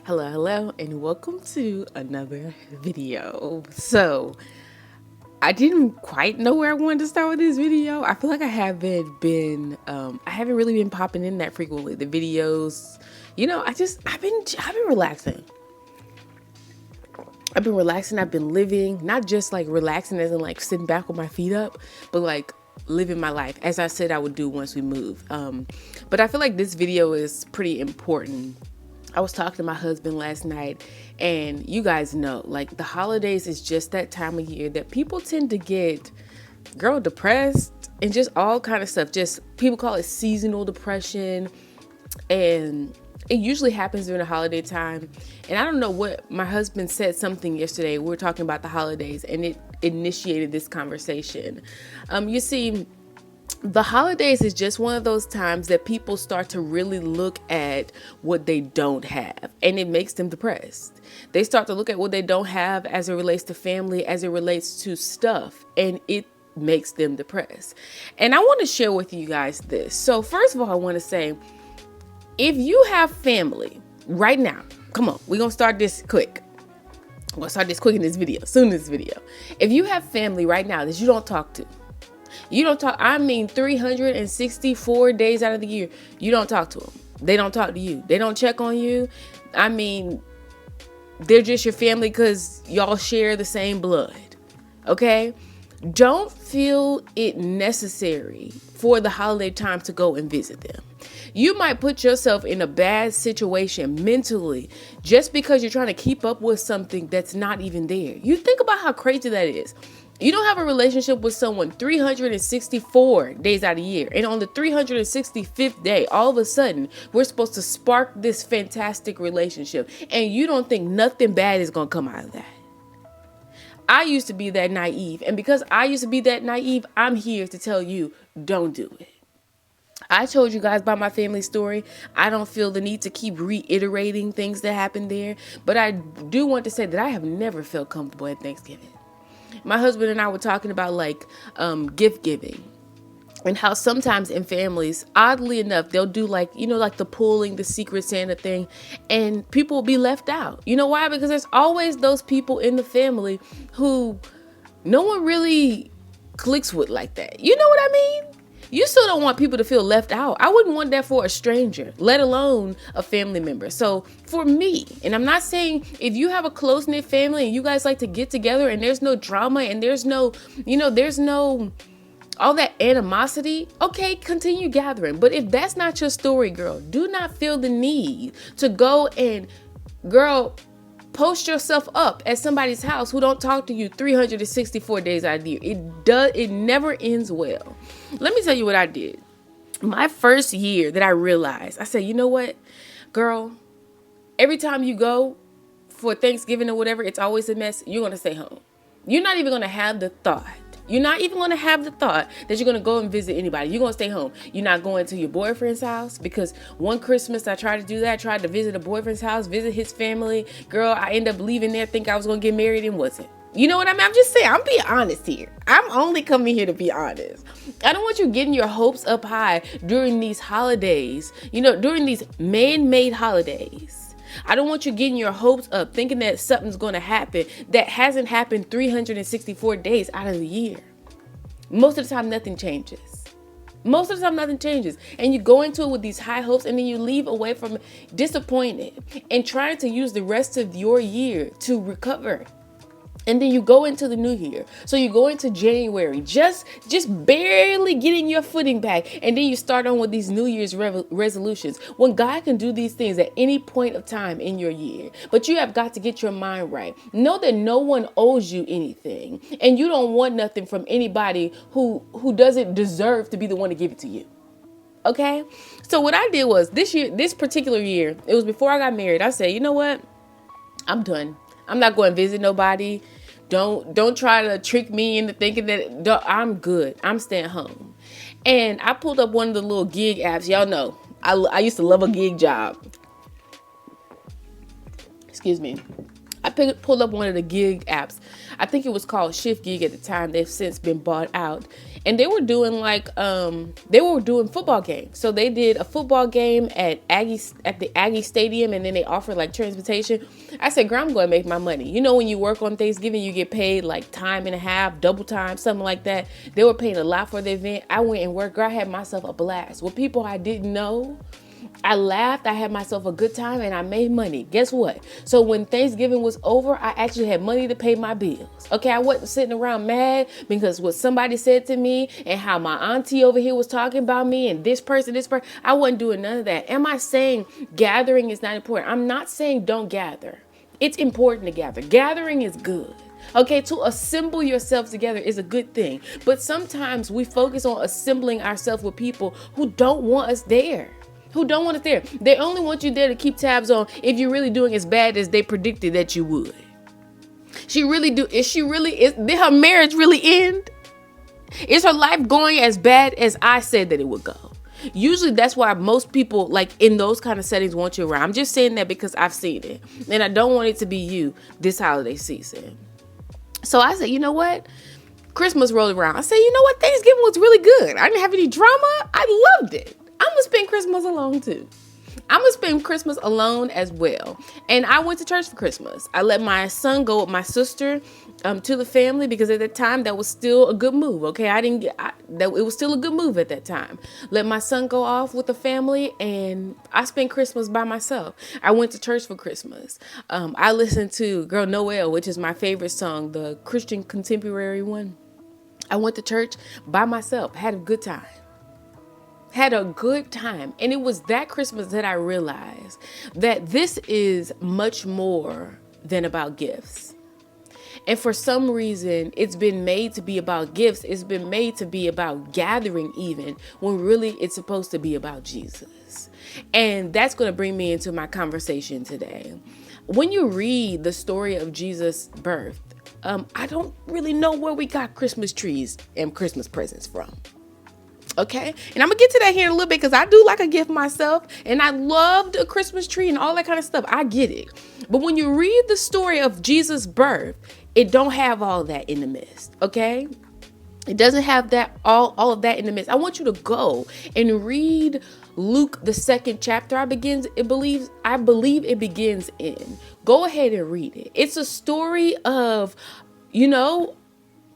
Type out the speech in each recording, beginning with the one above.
Hello, and welcome to another video. So, I didn't quite know where I wanted to start with this video. I feel like I haven't really been popping in that frequently. The videos, I've been relaxing. I've been relaxing. I've been living, not just like relaxing as in like sitting back with my feet up, but like living my life as I said I would do once we move. But I feel like this video is pretty important. I was talking to my husband last night, and you guys know, like, the holidays is just that time of year that people tend to get, depressed and just all kind of stuff. Just people call it seasonal depression, and it usually happens during the holiday time. And I don't know what, my husband said something yesterday. We were talking about the holidays, and it initiated this conversation. You see, the holidays is just one of those times that people start to really look at what they don't have, and it makes them depressed. They start to look at what they don't have as it relates to family, as it relates to stuff, and it makes them depressed. And I want to share with you guys this. So first of all, I want to say, if you have family right now, come on, we're going to start this quick. I'm going to start this quick in this video, soon in this video. If you have family right now that you don't talk to, you don't talk, I mean 364 days out of the year, you don't talk to them. They don't talk to you. They don't check on you. I mean, they're just your family because y'all share the same blood. Okay? Don't feel it necessary for the holiday time to go and visit them. You might put yourself in a bad situation mentally just because you're trying to keep up with something that's not even there. You think about how crazy that is. You don't have a relationship with someone 364 days out of the year. And on the 365th day, all of a sudden, we're supposed to spark this fantastic relationship. And you don't think nothing bad is going to come out of that. I used to be that naive. And because I used to be that naive, I'm here to tell you, don't do it. I told you guys about my family story. I don't feel the need to keep reiterating things that happened there. But I do want to say that I have never felt comfortable at Thanksgiving. My husband and I were talking about gift giving and how sometimes in families, oddly enough, they'll do like the pulling the Secret Santa thing, and people will be left out. You know why? Because there's always those people in the family who no one really clicks with like that. You know what I mean? You still don't want people to feel left out. I wouldn't want that for a stranger, let alone a family member. So for me, and I'm not saying if you have a close-knit family and you guys like to get together and there's no drama and there's no all that animosity, okay, continue gathering. But if that's not your story, girl, do not feel the need to go and, post yourself up at somebody's house who don't talk to you 364 days out of the year. It never ends well. Let me tell you what I did. My first year that I realized, I said, you know what, girl, every time you go for Thanksgiving or whatever, it's always a mess. You're going to stay home. You're not even going to have the thought. You're not even going to have the thought that you're going to go and visit anybody. You're going to stay home. You're not going to your boyfriend's house, because one Christmas I tried to do that. I tried to visit a boyfriend's house, visit his family. Girl, I ended up leaving there, think I was going to get married and wasn't. You know what I mean? I'm just saying, I'm being honest here. I'm only coming here to be honest. I don't want you getting your hopes up high during these holidays, during these man-made holidays. I don't want you getting your hopes up thinking that something's going to happen that hasn't happened 364 days out of the year. Most of the time, nothing changes. Most of the time, nothing changes. And you go into it with these high hopes, and then you leave away from disappointed and trying to use the rest of your year to recover. And then you go into the new year. So you go into January, just barely getting your footing back. And then you start on with these New Year's resolutions. When God can do these things at any point of time in your year. But you have got to get your mind right. Know that no one owes you anything. And you don't want nothing from anybody who doesn't deserve to be the one to give it to you. Okay? So what I did was this particular year, it was before I got married. I said, you know what? I'm done. I'm not going to visit nobody. Don't try to trick me into thinking that I'm good. I'm staying home. And I pulled up one of the little gig apps. Y'all know, I used to love a gig job. Excuse me. I pulled up one of the gig apps. I think it was called Shift Gig at the time. They've since been bought out. and they were doing they were doing football games. So they did a football game at the Aggie Stadium, and then they offered like transportation. I said, girl, I'm going to make my money. You know, when you work on Thanksgiving, you get paid like time and a half, double time, something like that. They were paying a lot for the event. I went and worked. Girl, I had myself a blast with people I didn't know. I laughed, I had myself a good time, and I made money. Guess what? So when Thanksgiving was over, I actually had money to pay my bills. Okay, I wasn't sitting around mad because what somebody said to me and how my auntie over here was talking about me and this person. I wasn't doing none of that. Am I saying gathering is not important? I'm not saying don't gather. It's important to gather. Gathering is good. Okay, to assemble yourselves together is a good thing. But sometimes we focus on assembling ourselves with people who don't want us there. Who don't want us there. They only want you there to keep tabs on if you're really doing as bad as they predicted that you would. Did her marriage really end? Is her life going as bad as I said that it would go? Usually that's why most people like in those kind of settings want you around. I'm just saying that because I've seen it. And I don't want it to be you this holiday season. So I said, you know what? Christmas rolled around. I said, you know what? Thanksgiving was really good. I didn't have any drama. I loved it. I'm going to spend Christmas alone too. I'm going to spend Christmas alone as well. And I went to church for Christmas. I let my son go with my sister to the family because at that time that was still a good move. Okay. It was still a good move at that time. Let my son go off with the family and I spent Christmas by myself. I went to church for Christmas. I listened to Girl Noel, which is my favorite song, the Christian contemporary one. I went to church by myself, had a good time. And it was that Christmas that I realized that this is much more than about gifts. And for some reason, it's been made to be about gifts. It's been made to be about gathering even, when really it's supposed to be about Jesus. And that's going to bring me into my conversation today. When you read the story of Jesus' birth, I don't really know where we got Christmas trees and Christmas presents from. Okay. And I'm gonna get to that here in a little bit because I do like a gift myself and I loved a Christmas tree and all that kind of stuff. I get it. But when you read the story of Jesus' birth, it don't have all that in the midst. Okay. It doesn't have that all of that in the midst. I want you to go and read Luke, the 2nd chapter. I believe it begins in. Go ahead and read it. It's a story of,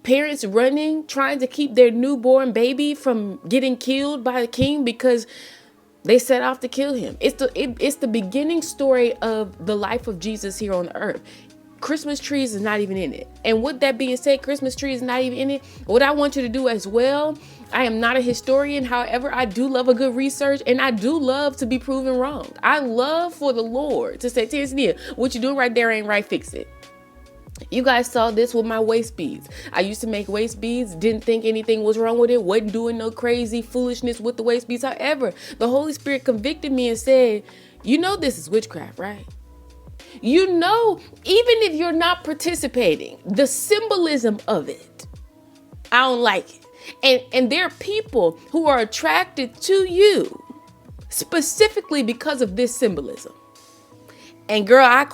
parents running, trying to keep their newborn baby from getting killed by the king because they set off to kill him. It's the beginning story of the life of Jesus here on earth. Christmas trees is not even in it. And with that being said, Christmas tree is not even in it. What I want you to do as well, I am not a historian. However, I do love a good research and I do love to be proven wrong. I love for the Lord to say, Tanzania, what you doing right there ain't right, fix it. You guys saw this with my waist beads. I used to make waist beads, didn't think anything was wrong with it, wasn't doing no crazy foolishness with the waist beads. However, the Holy Spirit convicted me and said, this is witchcraft, right? Even if you're not participating, the symbolism of it, I don't like it. And there are people who are attracted to you specifically because of this symbolism. And girl, I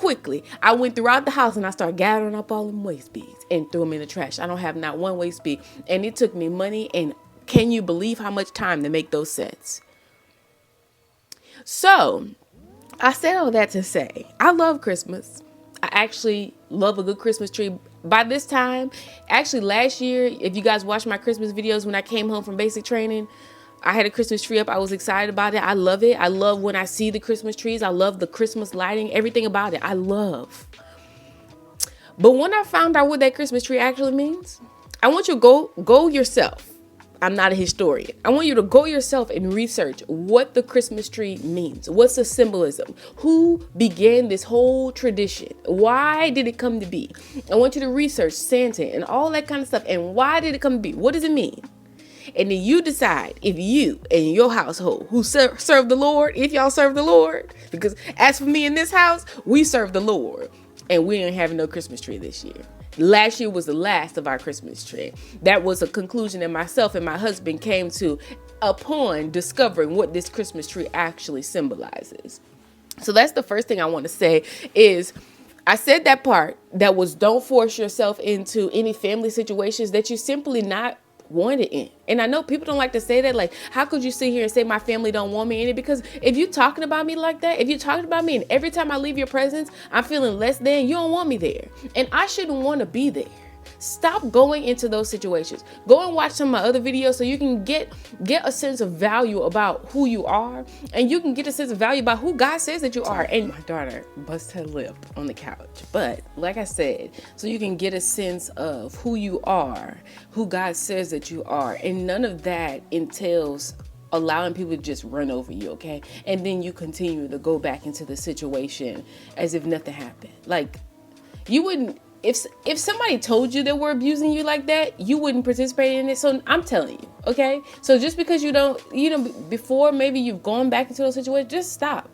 went throughout the house and I started gathering up all them waist beads and threw them in the trash. I don't have not one waist bead. And it took me money. And can you believe how much time to make those sets? So I said all that to say, I love Christmas. I actually love a good Christmas tree. By this time, actually last year, if you guys watched my Christmas videos when I came home from basic training, I had a Christmas tree up. I was excited about it. I love it. I love when I see the Christmas trees. I love the Christmas lighting, everything about it. I love. But when I found out what that Christmas tree actually means, I want you to go yourself. I'm not a historian. I want you to go yourself and research what the Christmas tree means. What's the symbolism? Who began this whole tradition? Why did it come to be? I want you to research Santa and all that kind of stuff. And why did it come to be? What does it mean? And then you decide if you and your household who serve the Lord, if y'all serve the Lord, because as for me in this house, we serve the Lord and we ain't having no Christmas tree this year. Last year was the last of our Christmas tree. That was a conclusion that myself and my husband came to upon discovering what this Christmas tree actually symbolizes. So that's the first thing I want to say is I said that part that was don't force yourself into any family situations that you're simply not wanted in. And I know people don't like to say that, like, how could you sit here and say my family don't want me in it? Because if you're talking about me like that, if you're talking about me and every time I leave your presence, I'm feeling less than, you don't want me there. And I shouldn't want to be there. Stop going into those situations. Go and watch some of my other videos so you can get a sense of value about who you are, and you can get a sense of value about who God says that you are. And my daughter bust her lip on the couch. But like I said, so you can get a sense of who you are, who God says that you are. And none of that entails allowing people to just run over you, okay? And then you continue to go back into the situation as if nothing happened. Like, you wouldn't, if somebody told you they were abusing you like that, you wouldn't participate in it. So I'm telling you, okay? So just because you don't, before maybe you've gone back into those situations, just stop.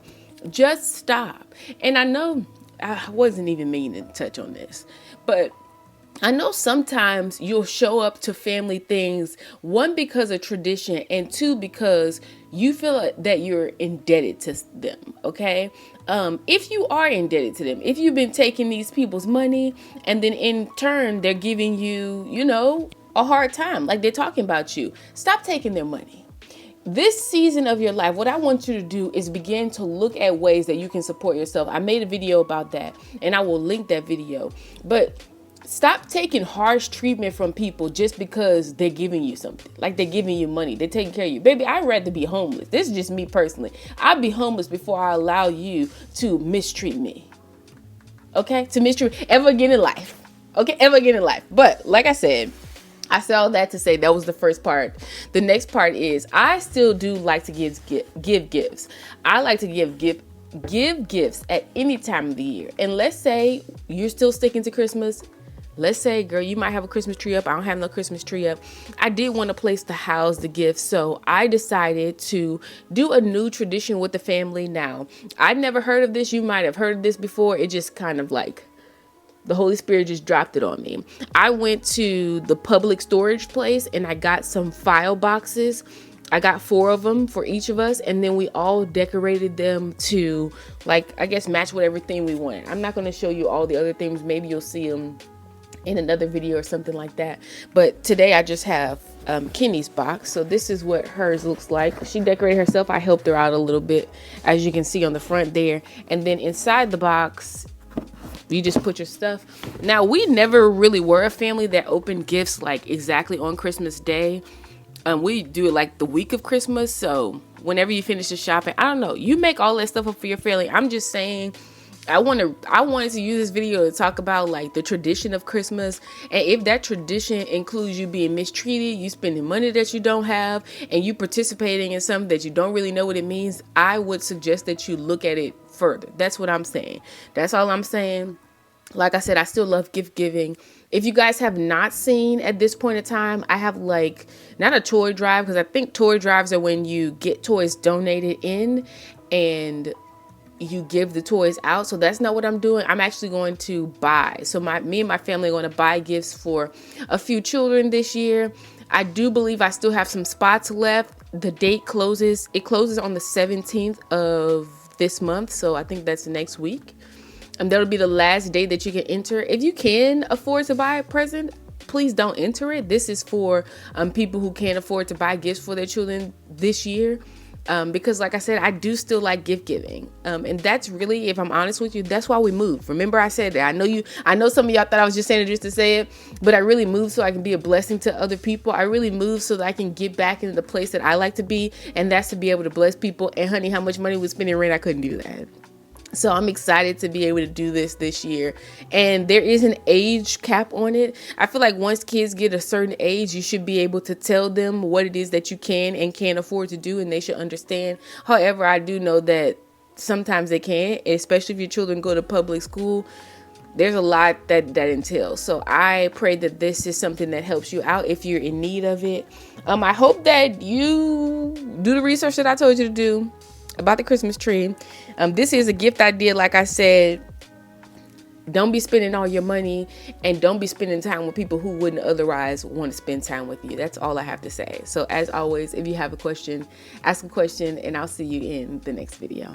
Just stop. And I know I wasn't even meaning to touch on this, but I know sometimes you'll show up to family things, one, because of tradition, and two, because you feel that you're indebted to them, okay? If you are indebted to them, if you've been taking these people's money and then in turn they're giving you, a hard time, like they're talking about you, stop taking their money. This season of your life, what I want you to do is begin to look at ways that you can support yourself. I made a video about that, and I will link that video. But stop taking harsh treatment from people just because they're giving you something. Like they're giving you money. They're taking care of you. Baby, I'd rather be homeless. This is just me personally. I'd be homeless before I allow you to mistreat me. Okay? To mistreat ever again in life. Okay? Ever again in life. But like I said all that to say that was the first part. The next part is I still do like to give gifts. I like to give gifts at any time of the year. And let's say you're still sticking to Christmas. Let's say, girl, you might have a Christmas tree up. I don't have no Christmas tree up. I did want a place to house the gifts, so I decided to do a new tradition with the family. Now, I'd never heard of this. You might have heard of this before. It just kind of like the Holy Spirit just dropped it on me. I went to the public storage place and I got some file boxes. I got 4 of them for each of us, and then we all decorated them to, like, I guess match whatever theme we wanted. I'm not going to show you all the other themes. Maybe you'll see them in another video or something like that. But today I just have Kenny's box. So this is what hers looks like. She decorated herself. I helped her out a little bit, as you can see on the front there. And then inside the box, you just put your stuff. Now, we never really were a family that opened gifts like exactly on Christmas Day. We do it like the week of Christmas. So whenever you finish the shopping, I don't know, you make all that stuff up for your family. I'm just saying, I wanted to use this video to talk about like the tradition of Christmas. And if that tradition includes you being mistreated, you spending money that you don't have, and you participating in something that you don't really know what it means, I would suggest that you look at it further. That's what I'm saying. That's all I'm saying. Like I said, I still love gift giving. If you guys have not seen at this point in time, I have like, not a toy drive, because I think toy drives are when you get toys donated in and you give the toys out. So that's not what I'm doing. I'm actually going to buy. So me and my family are going to buy gifts for a few children this year. I do believe I still have some spots left. The date closes. It closes on the 17th of this month. So I think that's next week. And that'll be the last day that you can enter. If you can afford to buy a present, please don't enter it. This is for people who can't afford to buy gifts for their children this year. Because like I said, I do still like gift giving. And that's really, if I'm honest with you, that's why we moved. Remember I said that. I know some of y'all thought I was just saying it just to say it, but I really moved so I can be a blessing to other people. I really moved so that I can get back into the place that I like to be. And that's to be able to bless people. And honey, how much money we spending rent, I couldn't do that. So I'm excited to be able to do this year. And there is an age cap on it. I feel like once kids get a certain age, you should be able to tell them what it is that you can and can't afford to do, and they should understand. However, I do know that sometimes they can't, especially if your children go to public school. There's a lot that entails. So I pray that this is something that helps you out if you're in need of it. I hope that you do the research that I told you to do about the Christmas tree. This is a gift idea. Like I said, don't be spending all your money, and don't be spending time with people who wouldn't otherwise want to spend time with you. That's all I have to say. So as always, if you have a question, ask a question, and I'll see you in the next video.